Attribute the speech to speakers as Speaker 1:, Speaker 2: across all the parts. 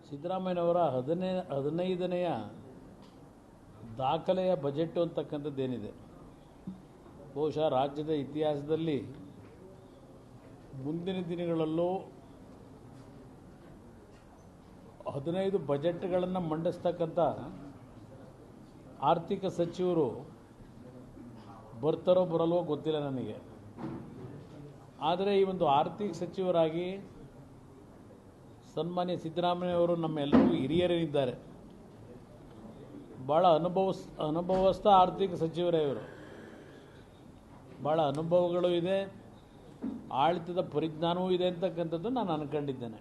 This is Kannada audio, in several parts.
Speaker 1: ಸಿದ್ದರಾಮಯ್ಯನವರ 15ನೆಯ ದಾಖಲೆಯ ಬಜೆಟ್ ಅಂತಕ್ಕಂಥದ್ದೇನಿದೆ, ಬಹುಶಃ ರಾಜ್ಯದ ಇತಿಹಾಸದಲ್ಲಿ ಮುಂದಿನ ದಿನಗಳಲ್ಲೂ 15 ಬಜೆಟ್ಗಳನ್ನು ಮಂಡಿಸ್ತಕ್ಕಂಥ ಆರ್ಥಿಕ ಸಚಿವರು ಬರ್ತಾರೋ ಬರಲ್ವೋ ಗೊತ್ತಿಲ್ಲ ನನಗೆ. ಆದರೆ ಈ ಒಂದು ಆರ್ಥಿಕ ಸಚಿವರಾಗಿ ಸನ್ಮಾನ್ಯ ಸಿದ್ದರಾಮಯ್ಯವರು ನಮ್ಮೆಲ್ಲರಿಗೂ ಹಿರಿಯರಿದ್ದಾರೆ. ಭಾಳ ಅನುಭವಸ್ಥ ಆರ್ಥಿಕ ಸಚಿವರೇ ಇವರು. ಭಾಳ ಅನುಭವಗಳು ಇದೆ, ಆಡಳಿತದ ಪರಿಜ್ಞಾನವೂ ಇದೆ ಅಂತಕ್ಕಂಥದ್ದು ನಾನು ಅಂದ್ಕೊಂಡಿದ್ದೇನೆ.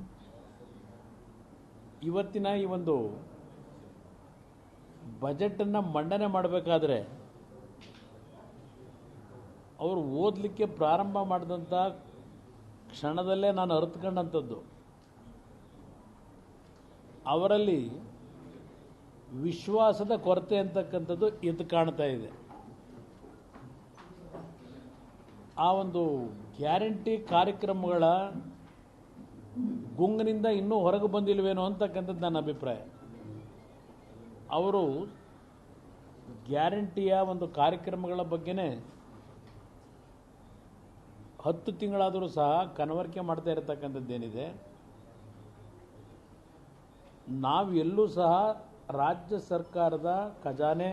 Speaker 1: ಇವತ್ತಿನ ಈ ಒಂದು ಬಜೆಟನ್ನು ಮಂಡನೆ ಮಾಡಬೇಕಾದ್ರೆ ಅವರು ಓದಲಿಕ್ಕೆ ಪ್ರಾರಂಭ ಮಾಡಿದಂಥ ಕ್ಷಣದಲ್ಲೇ ನಾನು ಅರ್ಥಕೊಂಡಂಥದ್ದು, ಅವರಲ್ಲಿ ವಿಶ್ವಾಸದ ಕೊರತೆ ಅಂತಕ್ಕಂಥದ್ದು ಎದ್ದು ಕಾಣ್ತಾ ಇದೆ. ಆ ಒಂದು ಗ್ಯಾರಂಟಿ ಕಾರ್ಯಕ್ರಮಗಳ ಗುಂಗಿನಿಂದ ಇನ್ನೂ ಹೊರಗೆ ಬಂದಿಲ್ವೇನೋ ಅಂತಕ್ಕಂಥದ್ದು ನನ್ನ ಅಭಿಪ್ರಾಯ. ಅವರು ಗ್ಯಾರಂಟಿಯ ಒಂದು ಕಾರ್ಯಕ್ರಮಗಳ ಬಗ್ಗೆನೇ 10 ತಿಂಗಳಾದರೂ ಸಹ ಕನವರಿಕೆ ಮಾಡ್ತಾ ಇರತಕ್ಕಂಥದ್ದೇನಿದೆ. ನಾವೆಲ್ಲೂ ಸಹ ರಾಜ್ಯ ಸರ್ಕಾರದ ಖಜಾನೆ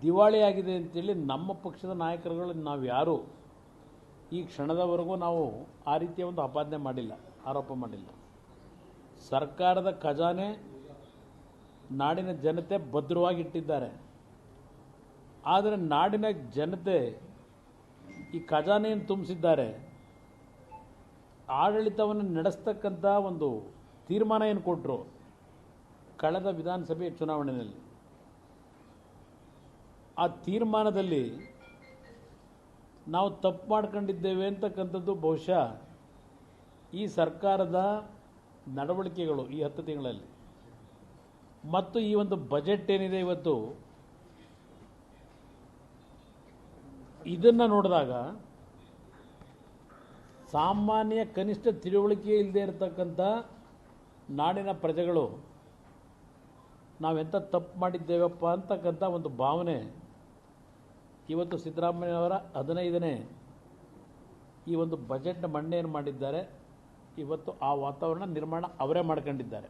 Speaker 1: ದಿವಾಳಿಯಾಗಿದೆ ಅಂತೇಳಿ ನಮ್ಮ ಪಕ್ಷದ ನಾಯಕರುಗಳು ನಾವು ಯಾರೂ ಈ ಕ್ಷಣದವರೆಗೂ ನಾವು ಆ ರೀತಿಯ ಒಂದು ಆರೋಪ ಮಾಡಿಲ್ಲ. ಸರ್ಕಾರದ ಖಜಾನೆ ನಾಡಿನ ಜನತೆ ಭದ್ರವಾಗಿಟ್ಟಿದ್ದಾರೆ. ಆದರೆ ನಾಡಿನ ಜನತೆ ಈ ಖಜಾನೆಯನ್ನು ತುಂಬಿಸಿದ್ದಾರೆ. ಆಡಳಿತವನ್ನು ನಡೆಸ್ತಕ್ಕಂಥ ಒಂದು ತೀರ್ಮಾನ ಏನು ಕೊಟ್ಟರು ಕಳೆದ ವಿಧಾನಸಭೆ ಚುನಾವಣೆಯಲ್ಲಿ, ಆ ತೀರ್ಮಾನದಲ್ಲಿ ನಾವು ತಪ್ಪು ಮಾಡ್ಕೊಂಡಿದ್ದೇವೆ ಅಂತಕ್ಕಂಥದ್ದು ಬಹುಶಃ ಈ ಸರ್ಕಾರದ ನಡವಳಿಕೆಗಳು ಈ 10 ತಿಂಗಳಲ್ಲಿ ಮತ್ತು ಈ ಒಂದು ಬಜೆಟ್ ಏನಿದೆ ಇವತ್ತು, ಇದನ್ನು ನೋಡಿದಾಗ ಸಾಮಾನ್ಯ ಕನಿಷ್ಠ ತಿಳುವಳಿಕೆ ಇಲ್ಲದೆ ಇರತಕ್ಕಂಥ ನಾಡಿನ ಪ್ರಜೆಗಳು ನಾವೆಂಥ ತಪ್ಪು ಮಾಡಿದ್ದೇವಪ್ಪ ಅಂತಕ್ಕಂಥ ಒಂದು ಭಾವನೆ ಇವತ್ತು ಸಿದ್ದರಾಮಯ್ಯನವರ 15ನೇ ಈ ಒಂದು ಬಜೆಟ್ನ ಮಂಡನೆಯನ್ನು ಮಾಡಿದ್ದಾರೆ. ಇವತ್ತು ಆ ವಾತಾವರಣ ನಿರ್ಮಾಣ ಅವರೇ ಮಾಡ್ಕೊಂಡಿದ್ದಾರೆ.